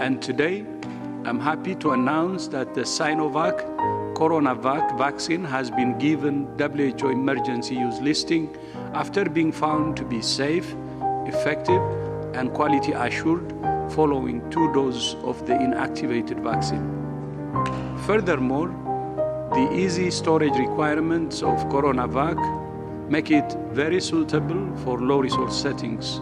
And today, I'm happy to announce that the Sinovac CoronaVac vaccine has been given WHO emergency use listing after being found to be safe, effective, and quality assured following 2 doses of the inactivated vaccine. Furthermore, the easy storage requirements of CoronaVac make it very suitable for low-resource settings,